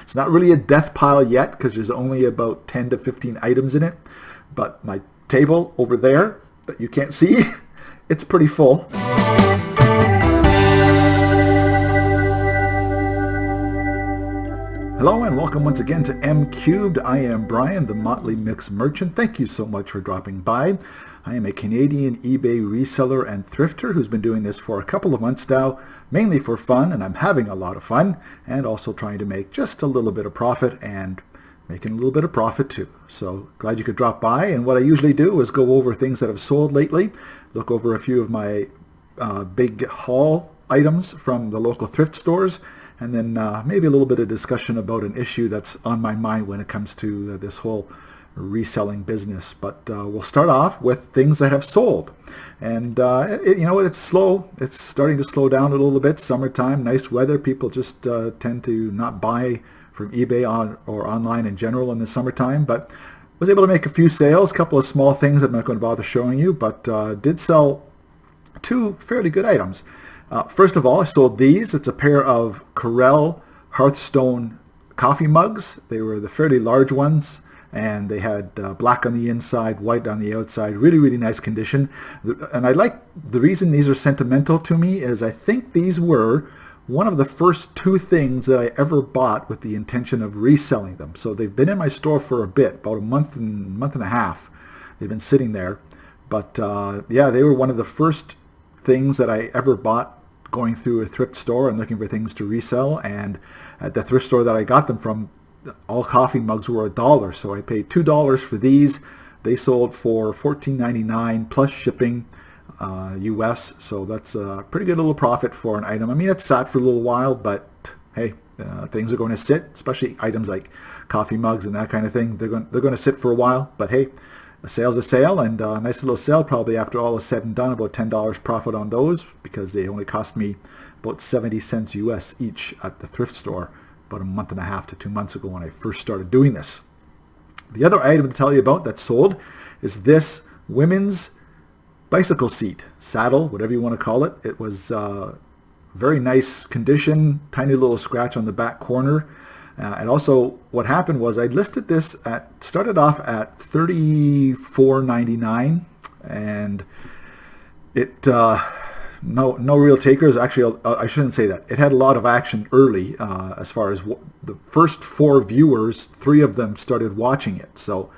It's not really a death pile yet because there's only about 10 to 15 items in it. But my table over there that you can't see, it's pretty full. Hello and welcome once again to M Cubed. I am Brian, the Motley Mix Merchant. Thank you so much for dropping by. I am a Canadian eBay reseller and thrifter who's been doing this for a couple of months now, mainly for fun, and I'm having a lot of fun, and also trying to make just a little bit of profit and making a little bit of profit too. So glad you could drop by. And what I usually do is go over things that have sold lately, look over a few of my big haul items from the local thrift stores, and then maybe a little bit of discussion about an issue that's on my mind when it comes to this whole reselling business. But we'll start off with things that have sold. And you know what, it's slow. It's starting to slow down a little bit. Summertime, nice weather. People just tend to not buy from eBay or online in general in the summertime. But was able to make a few sales, a couple of small things I'm not going to bother showing you, but did sell two fairly good items. First of all, I sold these. It's a pair of Corel Hearthstone coffee mugs. They were the fairly large ones, and they had black on the inside, white on the outside. Really, really nice condition. And I like the reason these are sentimental to me is I think these were one of the first two things that I ever bought with the intention of reselling them. So they've been in my store for a bit, about a month and a half. They've been sitting there. But yeah, they were one of the first things that I ever bought going through a thrift store and looking for things to resell. And at the thrift store that I got them from, all coffee mugs were $1, so I paid $2 for these. They sold for $14.99 plus shipping US, so that's a pretty good little profit for an item. I mean, it sat for a little while, but hey, things are going to sit, especially items like coffee mugs and that kind of thing. They're going to sit for a while, but hey, a sale's a sale, and a nice little sale probably after all is said and done, about $10 profit on those because they only cost me about 70 cents US each at the thrift store about a month and a half to 2 months ago when I first started doing this. The other item to tell you about that sold is this women's bicycle seat, saddle, whatever you want to call it. It was very nice condition, tiny little scratch on the back corner. And also what happened was I listed this started off at $34.99, and it no real takers. Actually, I shouldn't say that. It had a lot of action early as far as the first 4 viewers, 3 of them started watching it. So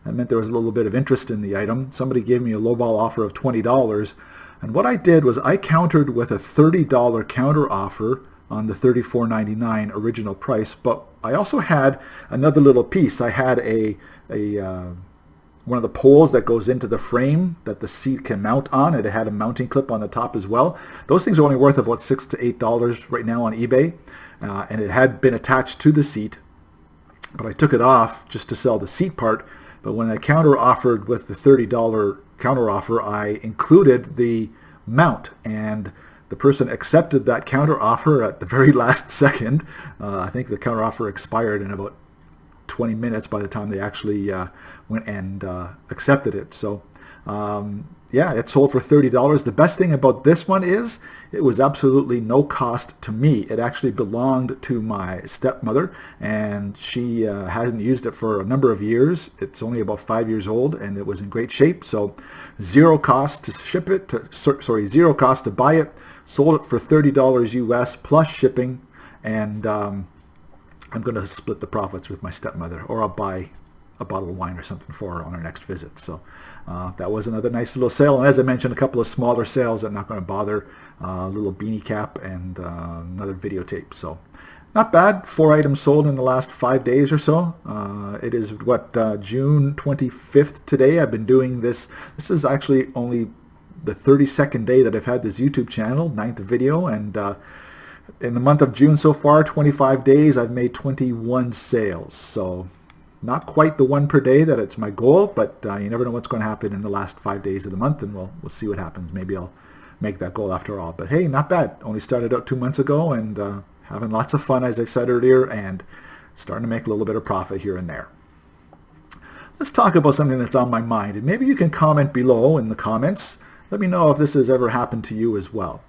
that meant there was a little bit of interest in the item. Somebody gave me a lowball offer of $20. And what I did was I countered with a $30 counter offer on the $34.99 original price. But I also had another little piece. I had one of the poles that goes into the frame that the seat can mount on. It had a mounting clip on the top as well. Those things are only worth about $6 to $8 right now on eBay, and it had been attached to the seat, but I took it off just to sell the seat part. But when I counter offered with the $30 counter offer, I included the mount, and the person accepted that counter offer at the very last second. I think the counter offer expired in about 20 minutes by the time they actually went and accepted it. So yeah, it sold for $30. The best thing about this one is it was absolutely no cost to me. It actually belonged to my stepmother, and she hasn't used it for a number of years. It's only about 5 years old, and it was in great shape. So zero cost to ship it, zero cost to buy it. Sold it for $30 US plus shipping, and I'm going to split the profits with my stepmother, or I'll buy a bottle of wine or something for her on our next visit. So that was another nice little sale. And as I mentioned, a couple of smaller sales I'm not going to bother. A little beanie cap and another videotape. So not bad. 4 items sold in the last 5 days or so. It is June 25th today. I've been doing this. This is actually only the 32nd day that I've had this YouTube channel, 9th video, and in the month of June so far, 25 days, I've made 21 sales. So not quite the one per day that it's my goal, but you never know what's going to happen in the last 5 days of the month, and we'll see what happens. Maybe I'll make that goal after all. But hey, not bad. Only started out 2 months ago, and having lots of fun, as I said earlier, and starting to make a little bit of profit here and there. Let's talk about something that's on my mind, and maybe you can comment below in the comments. Let me know if this has ever happened to you as well.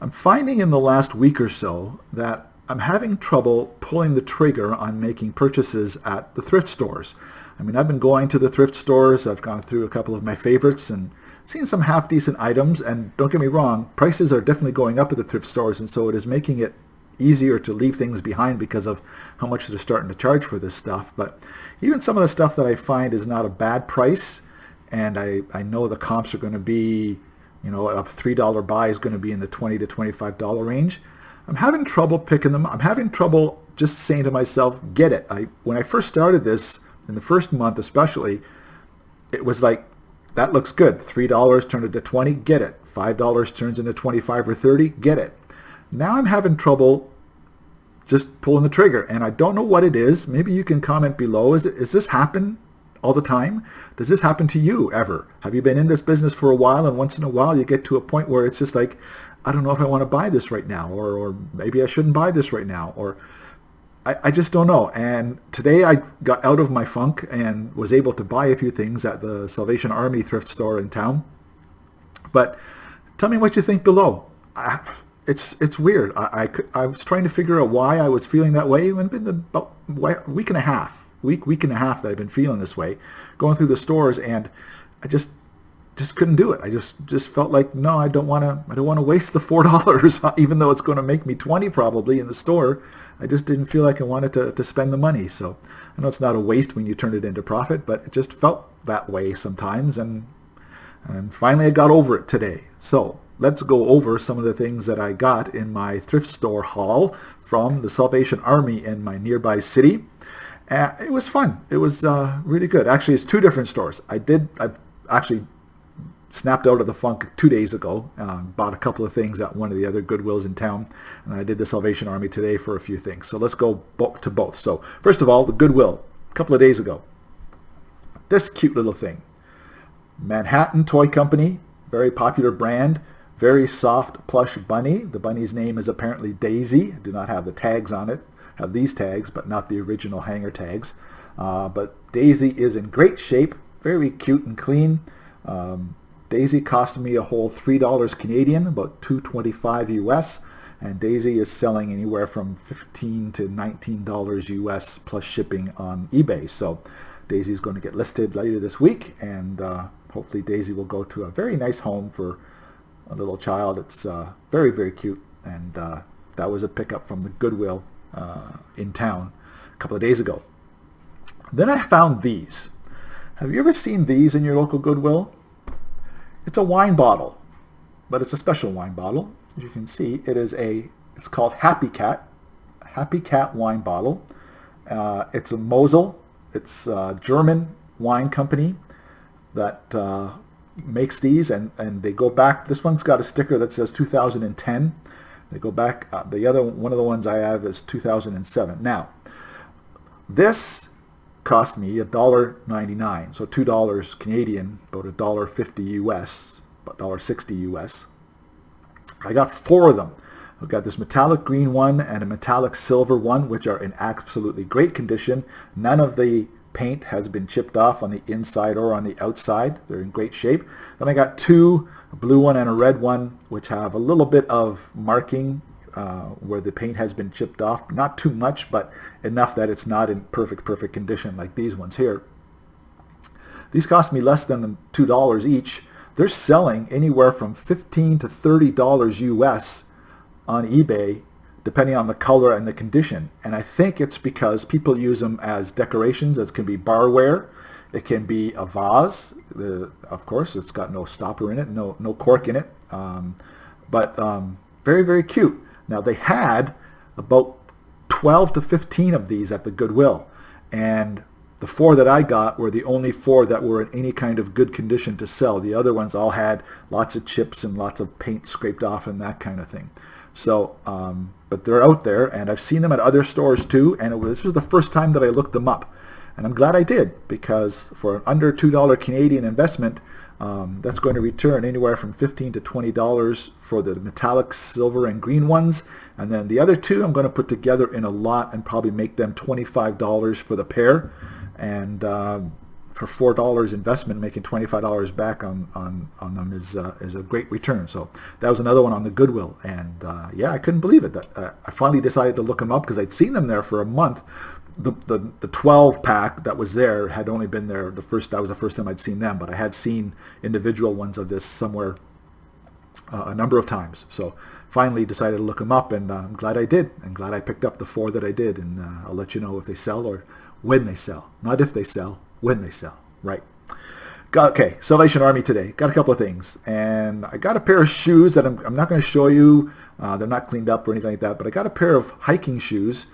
I'm finding in the last week or so that I'm having trouble pulling the trigger on making purchases at the thrift stores. I mean, I've been going to the thrift stores. I've gone through a couple of my favorites and seen some half-decent items. And don't get me wrong, prices are definitely going up at the thrift stores, and so it is making it easier to leave things behind because of how much they're starting to charge for this stuff. But even some of the stuff that I find is not a bad price, and I know the comps are going to be, a $3 buy is going to be in the $20 to $25 range. I'm having trouble picking them. I'm having trouble just saying to myself, get it. When I first started this, in the first month especially, it was like, that looks good. $3 turned into 20, get it. $5 turns into 25 or 30, get it. Now I'm having trouble just pulling the trigger, and I don't know what it is. Maybe you can comment below. Is this happen all the time? Does this happen to you ever? Have you been in this business for a while, and once in a while you get to a point where it's just like, I don't know if I want to buy this right now, or maybe I shouldn't buy this right now, or I just don't know. And today I got out of my funk and was able to buy a few things at the Salvation Army thrift store in town. But tell me what you think below. It's weird. I was trying to figure out why I was feeling that way. It's been about a week and a half that I've been feeling this way, going through the stores, and I just couldn't do it. I just felt like, no, I don't want to waste the $4, even though it's going to make me 20 probably in the store. I just didn't feel like I wanted to spend the money. So I know it's not a waste when you turn it into profit, but it just felt that way sometimes. And finally I got over it today. So let's go over some of the things that I got in my thrift store haul from the Salvation Army in my nearby city. It was fun. It was really good. Actually, it's two different stores. I actually snapped out of the funk 2 days ago, bought a couple of things at one of the other Goodwills in town, and I did the Salvation Army today for a few things. So let's go to both. So first of all, the Goodwill, a couple of days ago. This cute little thing. Manhattan Toy Company, very popular brand, very soft plush bunny. The bunny's name is apparently Daisy. I do not have the tags on it. I have these tags, but not the original hanger tags. But Daisy is in great shape, very cute and clean. Daisy cost me a whole $3 Canadian, about $2.25 US, and Daisy is selling anywhere from $15 to $19 US plus shipping on eBay. So Daisy is going to get listed later this week, and hopefully Daisy will go to a very nice home for a little child. It's very, very cute, and that was a pickup from the Goodwill in town a couple of days ago. Then I found these. Have you ever seen these in your local Goodwill? It's a wine bottle, but it's a special wine bottle. As you can see, it's called Happy Cat wine bottle. It's a Mosel. It's a German wine company that makes these, and they go back. This one's got a sticker that says 2010. They go back. One of the ones I have is 2007. Now, this cost me $1.99, so $2 Canadian, about $1.50 US, about $1.60 US. I got 4 of them. I've got this metallic green one and a metallic silver one, which are in absolutely great condition. None of the paint has been chipped off on the inside or on the outside. They're in great shape. Then I got 2, a blue one and a red one, which have a little bit of marking where the paint has been chipped off. Not too much, but enough that it's not in perfect condition like these ones here. These cost me less than $2 each. They're selling anywhere from $15 to $30 US on eBay, depending on the color and the condition. And I think it's because people use them as decorations. It can be barware. It can be a vase. Of course, it's got no stopper in it, no cork in it. But very, very cute. Now, they had about 12 to 15 of these at the Goodwill. And the 4 that I got were the only 4 that were in any kind of good condition to sell. The other ones all had lots of chips and lots of paint scraped off and that kind of thing. So, but they're out there, and I've seen them at other stores too, and this was the first time that I looked them up. And I'm glad I did, because for an under $2 Canadian investment, that's going to return anywhere from $15 to $20 for the metallic silver and green ones. And then the other 2 I'm going to put together in a lot and probably make them $25 for the pair. And for $4 investment, making $25 back on them is a great return. So that was another one on the Goodwill, and yeah, I couldn't believe it. I finally decided to look them up because I'd seen them there for a month. The 12 pack that was there had only been there that was the first time I'd seen them, but I had seen individual ones of this somewhere a number of times. So finally decided to look them up, and I'm glad I did. I'm glad I picked up the 4 that I did, and I'll let you know if they sell or when they sell. Not if they sell, when they sell. Right. Okay, Salvation Army today. Got a couple of things, and I got a pair of shoes that I'm not going to show you. They're not cleaned up or anything like that, but I got a pair of hiking shoes.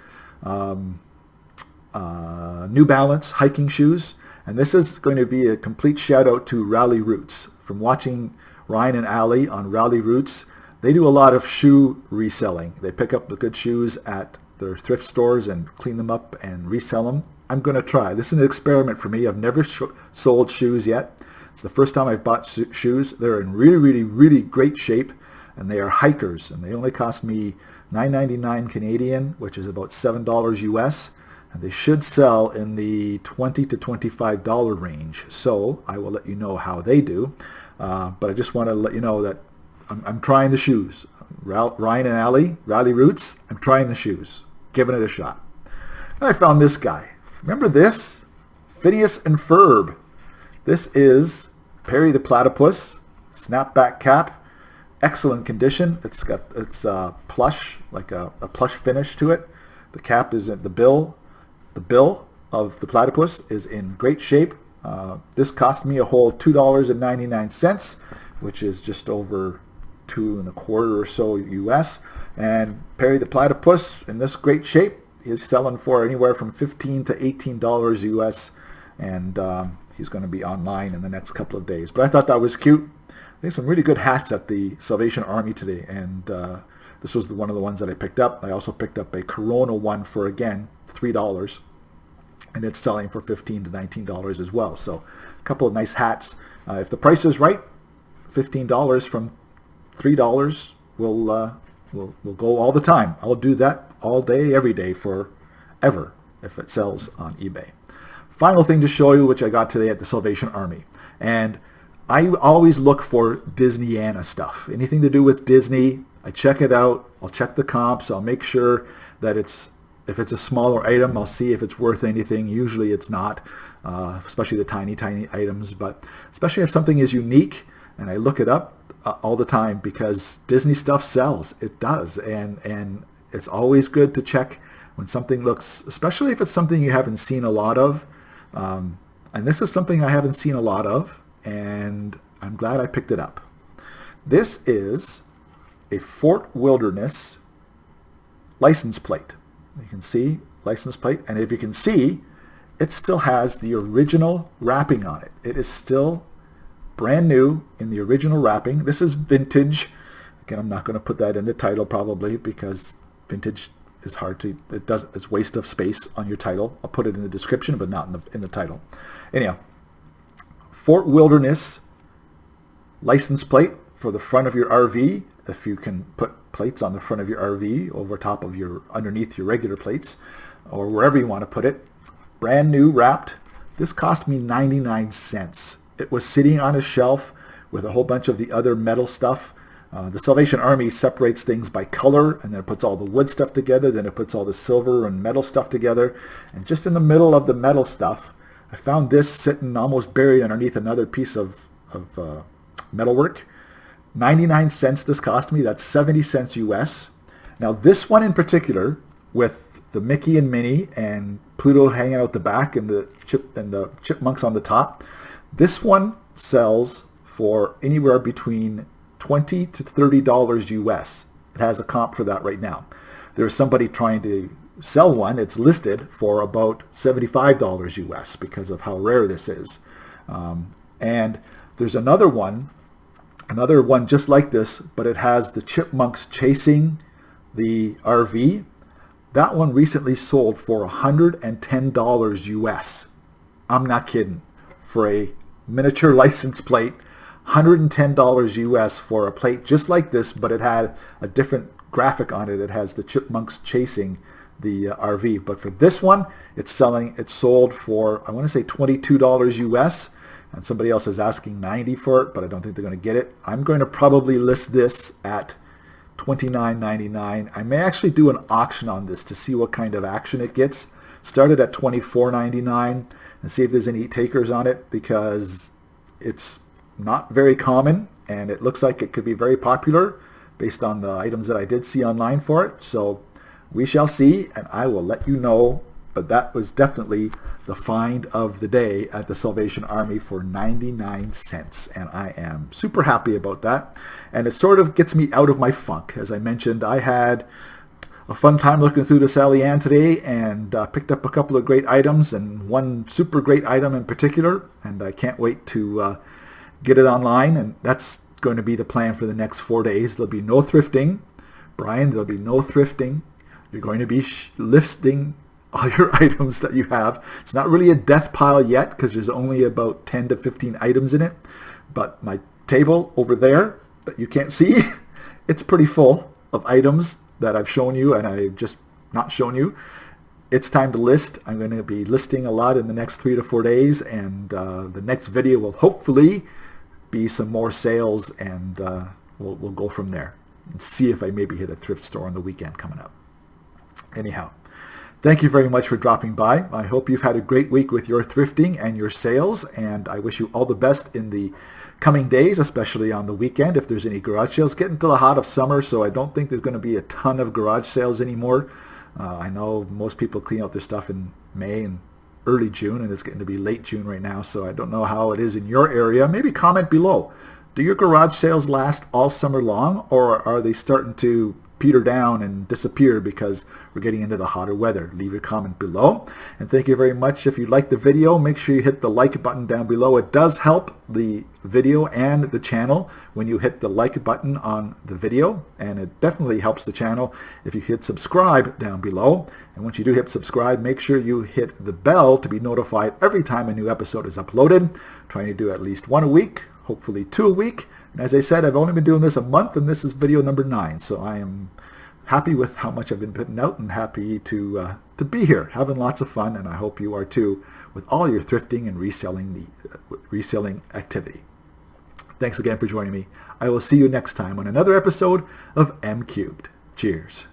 New Balance hiking shoes, and this is going to be a complete shout out to Rally Roots. From watching Ryan and Ali on Rally Roots, they do a lot of shoe reselling. They pick up the good shoes at their thrift stores and clean them up and resell them. I'm going to try. This is an experiment for me. I've never sold shoes yet. It's the first time I've bought shoes. They're in really, really, really great shape, and they are hikers, and they only cost me $9.99 Canadian, which is about $7 US. And they should sell in the $20 to $25 range. So I will let you know how they do. But I just want to let you know that I'm trying the shoes. Ryan and Ali, Rally Roots, I'm trying the shoes. Giving it a shot. And I found this guy. Remember this? Phineas and Ferb. This is Perry the Platypus. Snapback cap. Excellent condition. It's plush, like a plush finish to it. The cap is at the bill. The bill of the platypus is in great shape. This cost me a whole $2.99, which is just over $2.25 or so US. And Perry the Platypus in this great shape is selling for anywhere from $15 to $18 US, and he's going to be online in the next couple of days. But I thought that was cute. I think some really good hats at the Salvation Army today, and this was one of the ones that I picked up. I also picked up a Corona one for, again, $3, and it's selling for $15 to $19 as well. So a couple of nice hats. If the price is right, $15 from $3 will go all the time. I'll do that all day, every day, forever if it sells on eBay. Final thing to show you, which I got today at the Salvation Army, and I always look for Disneyana stuff. Anything to do with Disney, I check it out. I'll check the comps. I'll make sure that if it's a smaller item, I'll see if it's worth anything. Usually it's not, especially the tiny items. But especially if something is unique, and I look it up all the time because Disney stuff sells. It does, and it's always good to check when something looks, especially if it's something you haven't seen a lot of. And this is something I haven't seen a lot of, and I'm glad I picked it up. This is a Fort Wilderness license plate. You can see license plate, and if you can see, it still has the original wrapping on it. It is still brand new in the original wrapping. This is vintage. Again, I'm not going to put that in the title probably because vintage is hard to, it's waste of space on your title. I'll put it in the description, but not in the title. Anyhow, Fort Wilderness license plate for the front of your RV. If you can put plates on the front of your RV over top of underneath your regular plates, or wherever you want to put it. Brand new, wrapped. This cost me 99 cents. It was sitting on a shelf with a whole bunch of the other metal stuff. The Salvation Army separates things by color, and then it puts all the wood stuff together, then it puts all the silver and metal stuff together. And just in the middle of the metal stuff, I found this sitting almost buried underneath another piece of metalwork. 99 cents this cost me. That's 70 cents US. Now this one in particular, with the Mickey and Minnie and Pluto hanging out the back and the chipmunks on the top, this one sells for anywhere between $20 to $30 US. It has a comp for that right now. There's somebody trying to sell one. It's listed for about $75 US because of how rare this is. And there's another one just like this, but it has the chipmunks chasing the RV. That one recently sold for $110 US. I'm not kidding. For a miniature license plate, $110 US for a plate just like this, but it had a different graphic on it. It has the chipmunks chasing the RV. But for this one, it's sold for, I want to say $22 US, and somebody else is asking $90 for it, but I don't think they're going to get it. I'm going to probably list this at $29.99. I may actually do an auction on this to see what kind of action it gets. Started at $24.99 and see if there's any takers on it, because it's not very common and it looks like it could be very popular based on the items that I did see online for it. So we shall see, and I will let you know. But that was definitely the find of the day at the Salvation Army for 99 cents. And I am super happy about that. And it sort of gets me out of my funk. As I mentioned, I had a fun time looking through the Sally Ann today and picked up a couple of great items, and one super great item in particular. And I can't wait to get it online. And that's going to be the plan for the next 4 days. There'll be no thrifting. Brian, there'll be no thrifting. You're going to be listing all your items that you have. It's not really a death pile yet because there's only about 10 to 15 items in it. But my table over there that you can't see, it's pretty full of items that I've shown you and I've just not shown you. It's time to list. I'm going to be listing a lot in the next 3 to 4 days, and the next video will hopefully be some more sales, and we'll go from there and see if I maybe hit a thrift store on the weekend coming up. Anyhow, thank you very much for dropping by. I hope you've had a great week with your thrifting and your sales, and I wish you all the best in the coming days, especially on the weekend if there's any garage sales. Getting to the heart of summer, so I don't think there's going to be a ton of garage sales anymore. I know most people clean out their stuff in May and early June, and it's getting to be late June right now, so I don't know how it is in your area. Maybe comment below. Do your garage sales last all summer long, or are they starting to peter down and disappear because we're getting into the hotter weather? Leave your comment below. And thank you very much. If you like the video, make sure you hit the like button down below. It does help the video and the channel when you hit the like button on the video, and it definitely helps the channel if you hit subscribe down below. And once you do hit subscribe, make sure you hit the bell to be notified every time a new episode is uploaded. I'm trying to do at least 1 a week, hopefully 2 a week. And as I said, I've only been doing this a month, and this is video number 9. So I am happy with how much I've been putting out, and happy to be here, having lots of fun, and I hope you are too, with all your thrifting and reselling activity. Thanks again for joining me. I will see you next time on another episode of M Cubed. Cheers.